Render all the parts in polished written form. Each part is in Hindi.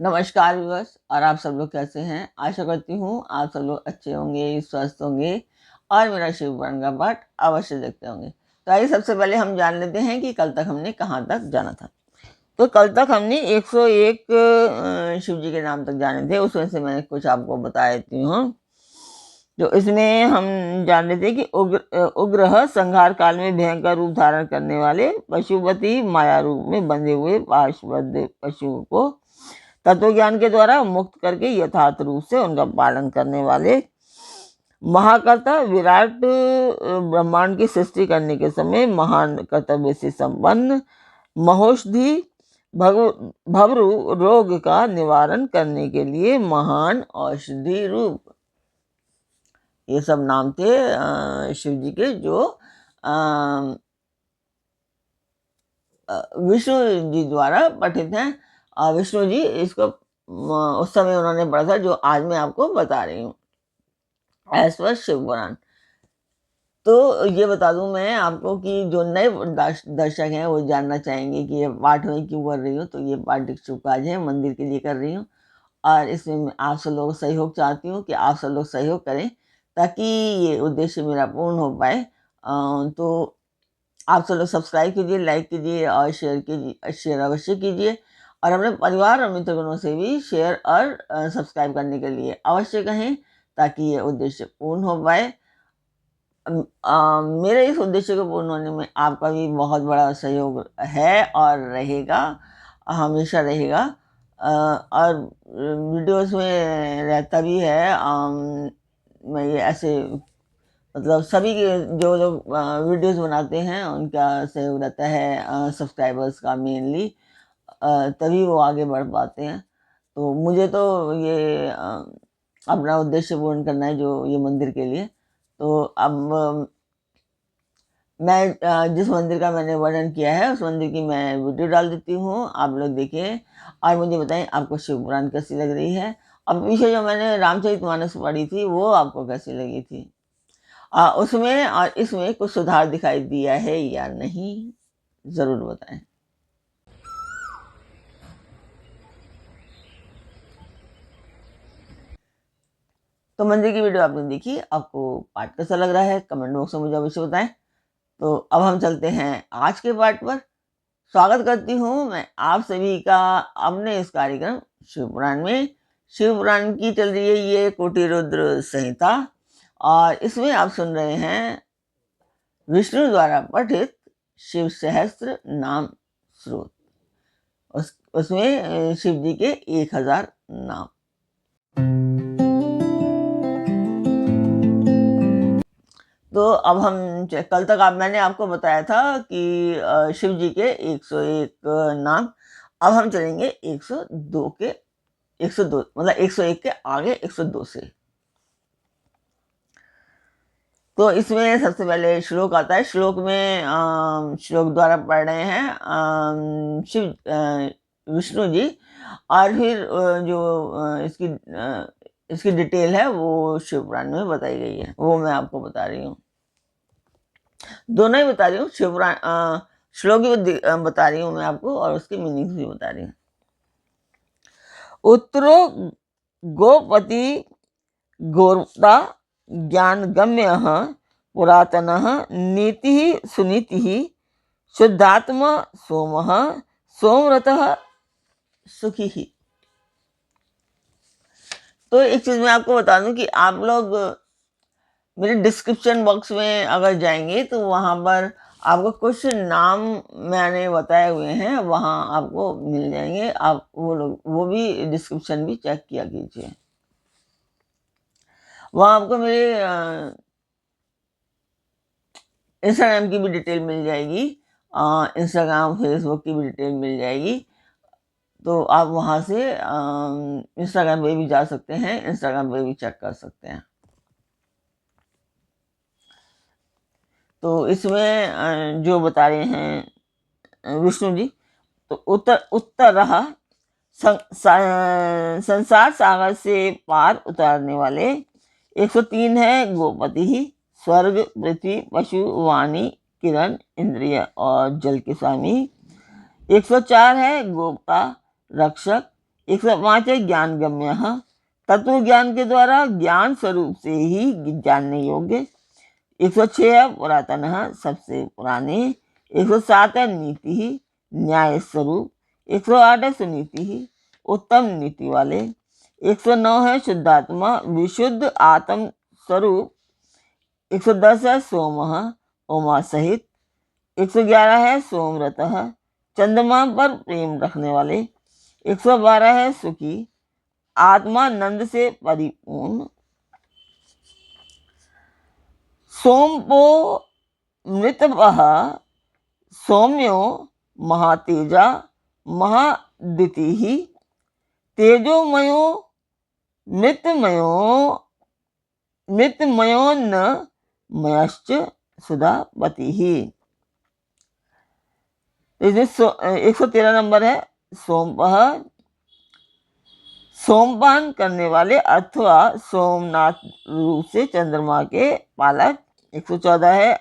नमस्कार व्यूअर्स, और आप सब लोग कैसे हैं। आशा करती हूँ आप सब लोग अच्छे होंगे, स्वस्थ होंगे और मेरा शिव पुराण का पाठ अवश्य देखते होंगे। तो आइए सबसे पहले हम जान लेते हैं कि कल तक हमने कहाँ तक जाना था। तो कल तक हमने 101 शिव जी के नाम तक जाने थे। उसमें से मैं कुछ आपको बता देती हूँ। जो इसमें हम जान लेते हैं कि उग्र संहार काल में भयंकर रूप धारण करने वाले पशुपति माया रूप में बंधे हुए पाशुबद्ध पशुओं को तत्व ज्ञान के द्वारा मुक्त करके यथार्थ रूप से उनका पालन करने वाले महाकर्ता विराट ब्रह्मांड की सृष्टि करने के समय महान कर्तव्य से संपन्न महोषधि भवरु रोग का निवारण करने के लिए महान औषधि रूप, ये सब नाम थे शिव जी के, जो विष्णु जी द्वारा पठित हैं। विष्णु जी इसको उस समय उन्होंने पढ़ा था, जो आज मैं आपको बता रही हूँ एज पर शिव पुराण। तो ये बता दूं मैं आपको कि जो नए दर्शक हैं वो जानना चाहेंगे कि ये पाठ में क्यों कर रही हूँ। तो ये पाठ एक शुभ काज है, मंदिर के लिए कर रही हूँ, और इसमें मैं आप सब लोग सहयोग चाहती हूँ कि आप सब लोग सहयोग करें ताकि ये उद्देश्य मेरा पूर्ण हो पाए। तो आप सब लोग सब्सक्राइब कीजिए, लाइक कीजिए और शेयर कीजिए, शेयर अवश्य कीजिए, और अपने परिवार और मित्रगणों से भी शेयर और सब्सक्राइब करने के लिए अवश्य कहें ताकि ये उद्देश्य पूर्ण हो पाए। मेरे इस उद्देश्य को पूर्ण होने में आपका भी बहुत बड़ा सहयोग है और रहेगा, हमेशा रहेगा। और वीडियोस में रहता भी है। मैं ये ऐसे मतलब सभी के जो लोग वीडियोस बनाते हैं उनका सहयोग रहता है, सब्सक्राइबर्स का मेनली, तभी वो आगे बढ़ पाते हैं। तो मुझे तो ये अपना उद्देश्य पूर्ण करना है, जो ये मंदिर के लिए। तो अब मैं जिस मंदिर का मैंने वर्णन किया है उस मंदिर की मैं वीडियो डाल देती हूँ, आप लोग देखिए और मुझे बताएं आपको शिव पुराण कैसी लग रही है। अब पीछे जो मैंने रामचरितमानस पढ़ी थी वो आपको कैसी लगी थी, उसमें और इसमें कुछ सुधार दिखाई दिया है या नहीं, जरूर बताएं। तो मंदिर की वीडियो आपने देखी, आपको पाठ कैसा लग रहा है कमेंट बॉक्स में मुझे अवश्य बताएं। तो अब हम चलते हैं आज के पाठ पर। स्वागत करती हूँ मैं आप सभी का अपने इस कार्यक्रम शिव पुराण में। शिव पुराण की चल रही है ये कोटि रुद्र संहिता, और इसमें आप सुन रहे हैं विष्णु द्वारा पठित शिव सहस्त्र नाम स्रोत। उसमें शिव जी के 1000 नाम। तो अब हम कल तक मैंने आपको बताया था कि शिव जी के 101 नाम। अब हम चलेंगे 102 के 102 मतलब 101 के आगे 102 से। तो इसमें सबसे पहले श्लोक आता है। श्लोक में श्लोक द्वारा पढ़ रहे हैं शिव विष्णु जी, और फिर इसकी डिटेल है वो शिव पुराण में बताई गई है, वो मैं आपको बता रही हूँ। दोनों ही बता रही हूँ, शिव पुराण श्लोक भी बता रही हूँ मैं आपको, और उसकी मीनिंग भी बता रही हूँ। उत्तरो गोपति गोर्ता ज्ञान गम्य पुरातन नीति सुनीति शुद्धात्मा सोम सोमरथ सुखी ही। तो एक चीज मैं आपको बता दूं कि आप लोग मेरे डिस्क्रिप्शन बॉक्स में अगर जाएंगे तो वहां पर आपको कुछ नाम मैंने बताए हुए हैं, वहां आपको मिल जाएंगे। आप वो भी डिस्क्रिप्शन भी चेक किया कीजिए, वहां आपको मेरे इंस्टाग्राम की भी डिटेल मिल जाएगी, इंस्टाग्राम फेसबुक की भी डिटेल मिल जाएगी। तो आप वहां से इंस्टाग्राम पे भी जा सकते हैं, इंस्टाग्राम पे भी चेक कर सकते हैं। तो इसमें जो बता रहे हैं विष्णु जी, तो उत्तर संसार सागर से पार उतारने वाले। 103 है गोपति ही, स्वर्ग पृथ्वी पशु वाणी किरण इंद्रिय और जल के स्वामी। 104 है गोप्ता रक्षक 105 है ज्ञान गम्य, तत्व ज्ञान के द्वारा ज्ञान स्वरूप से ही जानने योग्य। 106 है पुरातन, सबसे पुराने। 107 है नीति ही, न्याय स्वरूप। 108 है सुनीति ही, उत्तम नीति वाले। 109 है शुद्धात्मा, विशुद्ध आत्म स्वरूप। 110 है सोम, उमा सहित। 111 है सोमरत, चंद्रमा पर प्रेम रखने वाले। 112 है सुखी, आत्मा नंद से परिपूर्ण। सोमपो मृतवः सौम्यो महातेजा महादितिः तेजोमयो मृतमयो मृतमयोन्न मयश्च सुधापतिः। इसमें 113 नंबर है सोमपः, सोमपान करने वाले अथवा सोमनाथ रूप से चंद्रमा के पालक। 114 है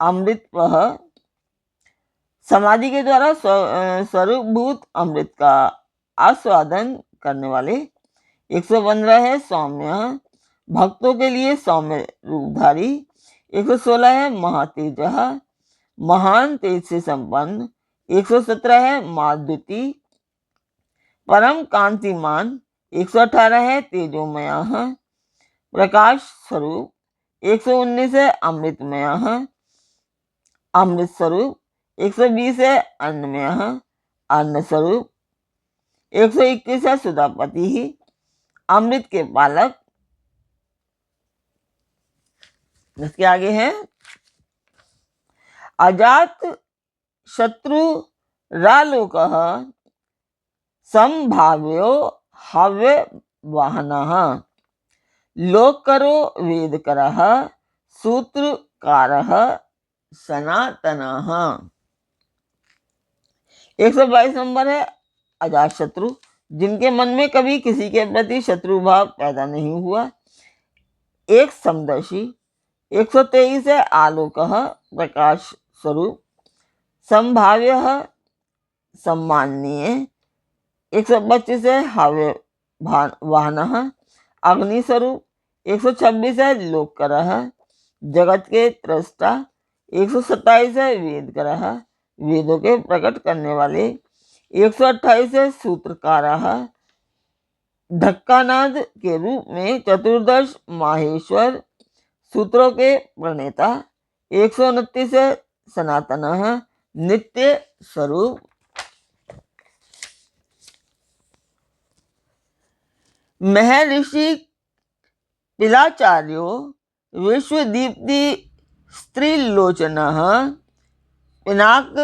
अमृतपः, समाधि के द्वारा स्वरूपभूत अमृत का आस्वादन करने वाले। 115 है सौम्य, भक्तों के लिए सौम्य रूपधारी। 116 है महातेज, महान तेज से संपन्न। 117 है माद्युति, परम कांतिमान। 118 है तेजोमय, प्रकाश स्वरूप। 119 है अमृतमय, अमृत स्वरूप। 120 है अन्नमय, अन्न स्वरूप। 121 है सुधापति ही, अमृत के पालक। इसके आगे है अजात शत्रु रालोकः संभाव्यो हव्य वाहनः लोकरो वेदकरः सूत्रकारः सनातनः। 122 नंबर है अजात शत्रु, जिनके मन में कभी किसी के प्रति शत्रु भाव पैदा नहीं हुआ। एक समदर्शी। 123 है आलोकः, प्रकाश स्वरूप। संभाव्य सम्माननीय। 125 है हव्य वाहनः, अग्नि स्वरूप। 126 है लोककरः, जगत के त्रस्ता। 127 है वेदकरः, वेदों के प्रकट करने वाले। 128 है सूत्रकारः, धक्कानाद के रूप में चतुर्दश माहेश्वर सूत्रों के प्रणेता। 129 है सनातनः, नित्य स्वरूप। महर्षि पिलाचार्यो विश्वदीप्ति स्त्रीलोचनः पिनाक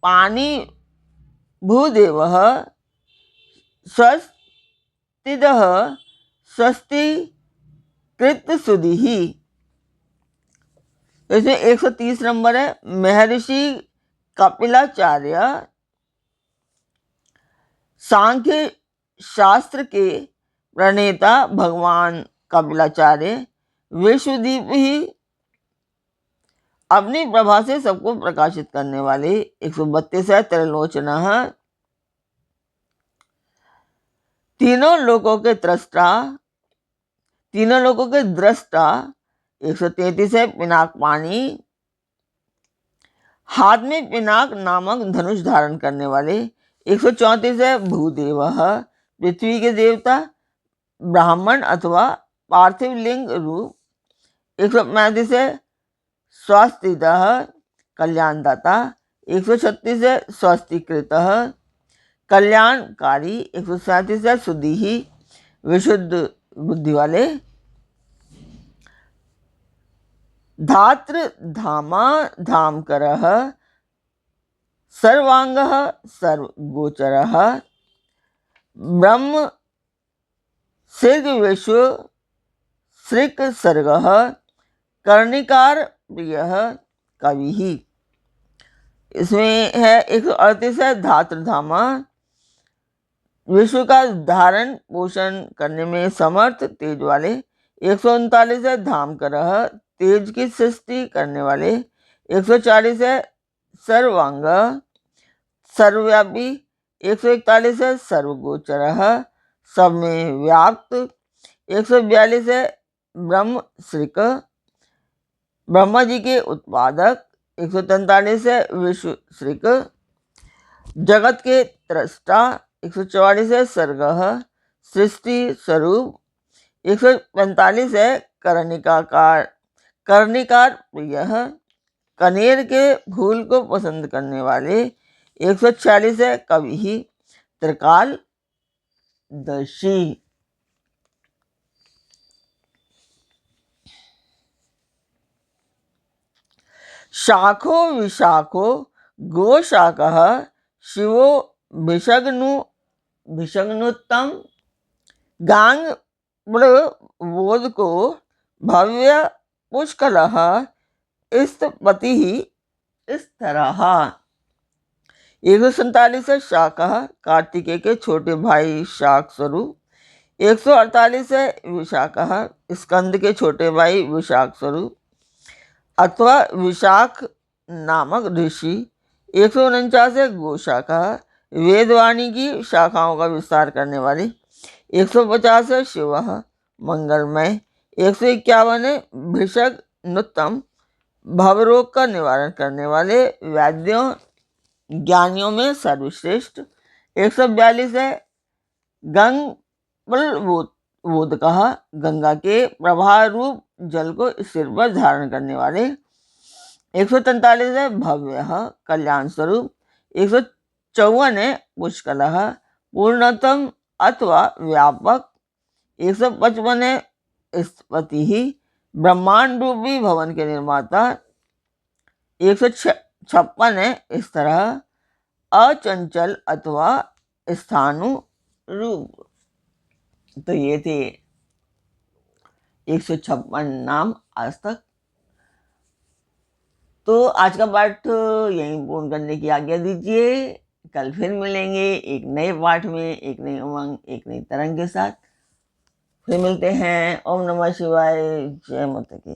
पानी भूदेवः स्वस्तिदः स्वस्ति कृतसुधिः। इसमें 130 नंबर है महर्षि कपिलाचार्य सांख्य शास्त्र के प्रणेता भगवान कपिलाचार्य विश्वदीप ही, अपनी प्रभा से सबको प्रकाशित करने वाले। 132 है त्रिलोचनः, तीनों लोकों के दृष्टा। 133 है पिनाक पानी, हाथ में पिनाक नामक धनुष धारण करने वाले। 134 है भूदेवः, पृथ्वी के देवता, ब्राह्मण अथवा पार्थिव लिंग रूप। 135 है स्वास्तिदः, कल्याणदाता। 136 है स्वस्तिकृतः, कल्याणकारी। 137 है शुद्धि, विशुद्ध बुद्धि वाले। धात्र धामा धामकरः, सर्वांगः सर्वगोचरः, ब्रह्म सिर्ग विश्व सृक सर्गः, कर्णिकार प्रियः कविः। इसमें है 138 है धात्रधामा, विश्व का धारण पोषण करने में समर्थ तेज वाले। 139 है धामकरः, तेज की सृष्टि करने वाले। 140 है सर्वांग, सर्वव्यापी, 141 है सर्वगोचरः, सब में व्याप्त। 142 है ब्रह्मश्रिक, ब्रह्मा जी के उत्पादक। 143 है विश्वश्रिक, जगत के त्रष्टा। 144 है सर्गः, सृष्टि स्वरूप। 145 है कर्णिकार, कर्णिकार प्रियः, कनेर के फूल को पसंद करने वाले। 146 है कवि, त्रिकालदर्शी। शाखो विशाखो गोशाकः, शिवो भिषग्नुत्तम, गांग बोध को भव्य पुष्कलः, स्तपति इस तरह। 147 है शाकः, कार्तिकेय के छोटे भाई शाक स्वरूप। 148 है विशाखः, स्कंद के छोटे भाई विशाख स्वरूप अथवा विशाख नामक ऋषि। 149 है गोशाखा, वेदवाणी की शाखाओं का विस्तार करने वाले। 150 है शिव मंगलमय। 151 है भिषग्नुत्तम, भवरोग का निवारण करने वाले, वैद्यों ज्ञानियों में सर्वश्रेष्ठ। 142 है गंगबलवोद कहा, गंगा के प्रवाह रूप जल को सिर पर धारण करने वाले। 143 है भव्य कल्याण स्वरूप। 154 है पुष्कल पूर्णतम अथवा व्यापक। 155 है स्तपति ही, ब्रह्मांड रूपी भवन के निर्माता। 156 है इस तरह अचंचल अथवा स्थानु रूप। तो ये थे 156 नाम आज तक। तो आज का पाठ यहीं पूर्ण करने की आज्ञा दीजिए। कल फिर मिलेंगे एक नए पाठ में, एक नई उमंग, एक नई तरंग के साथ। फिर मिलते हैं। ओम नमः शिवाय। जय माता की।